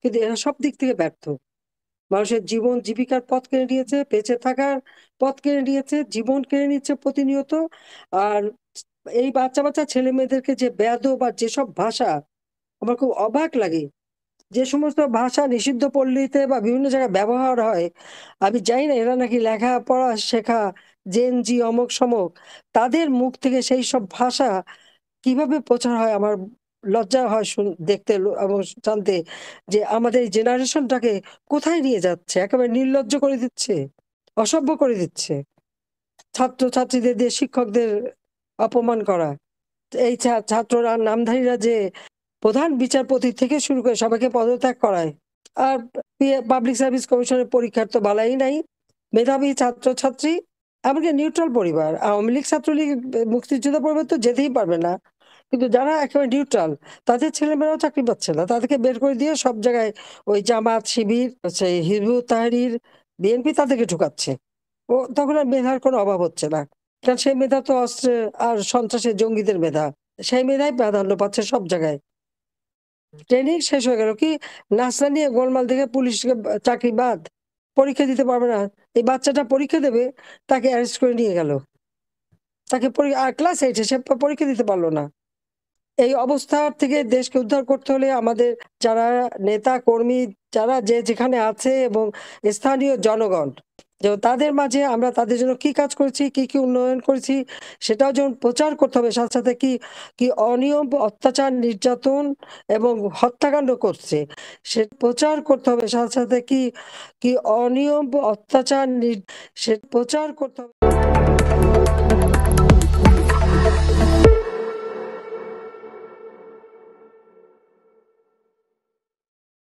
কিন্তু এরা সব দিক থেকে ব্যর্থ। মানুষের জীবন জীবিকার পথ কেড়ে নিয়েছে, বেঁচে থাকার পথ কেড়ে নিয়েছে, জীবন কেড়ে নিচ্ছে প্রতিনিয়ত। আর এই বাচ্চা ছেলেমেয়েদেরকে যে বেয়াদব আর যেসব ভাষা আমার খুব অবাক লাগে। যে সমস্ত ভাষা নিষিদ্ধ পল্লীতে বা বিভিন্ন জায়গায় ব্যবহার হয়, আমি জানি না এরা নাকি লেখাপড়া শেখা জেন জি অমুক-সমুক। তাদের মুখ থেকে সেই সব ভাষা কিভাবে প্রচার হয় আমার লজ্জা হয় দেখতে এবং জানতে যে আমাদের এই জেনারেশনটাকে কোথায় নিয়ে যাচ্ছে? একেবারে নির্লজ্জ করে দিচ্ছে, অসভ্য করে দিচ্ছে। ছাত্রছাত্রীদের দিয়ে শিক্ষকদের অপমান করা। এই ছাত্ররা নামধারীরা যে প্রধান বিচারপতি থেকে শুরু করে সবাইকে পদত্যাগ করায়। আর পাবলিক সার্ভিস কমিশনের পরীক্ষার তো বালাই নাই। মেধাবী ছাত্রছাত্রী, এমনকি নিউট্রাল পরিবার। আওয়ামী লীগ, ছাত্রলীগ, মুক্তিযোদ্ধা পরিবার তো যেতেই পারবে না। কিন্তু যারা একেবারে নিউট্রাল, তাদের ছেলেমেয়েরাও চাকরি পাচ্ছে না। তাদেরকে বের করে দিয়ে সব জায়গায় ওই জামাত, শিবির, হচ্ছে হিজবুত তাহরীর, বিএনপি তাদেরকে ঢুকাচ্ছে। তখন আর মেধার কোনো অভাব হচ্ছে না। কারণ সেই মেধা তো অস্ত্রের আর সন্ত্রাসের জঙ্গিদের মেধা। সেই মেধাই প্রাধান্য পাচ্ছে সব জায়গায়। ট্রেনিং শেষ হয়ে গেল কি? নাচনা নিয়ে গোলমাল দেখে পুলিশকে চাকরি বাদ। পরীক্ষা দিতে পারবে না। এই বাচ্চাটা পরীক্ষা দেবে, তাকে অ্যারেস্ট করে নিয়ে গেল। তাকে ক্লাস 8 এ সে পরীক্ষা দিতে পারল না। এই অবস্থা থেকে দেশকে উদ্ধার করতে হলে আমাদের যারা নেতা কর্মী, যারা যে যেখানে আছে এবং স্থানীয় জনগণ, তাদের মাঝে আমরা তাদের জন্য কি কাজ করেছি, কি উন্নয়ন করেছি সেটাও যেমন প্রচার করতে হবে। সাথে সাথে কি অনিয়ম, অত্যাচার, নির্যাতন এবং হত্যাকাণ্ড করছে সে প্রচার করতে হবে। সাথে সাথে কি অনিয়ম, অত্যাচার সে প্রচার করতে হবে।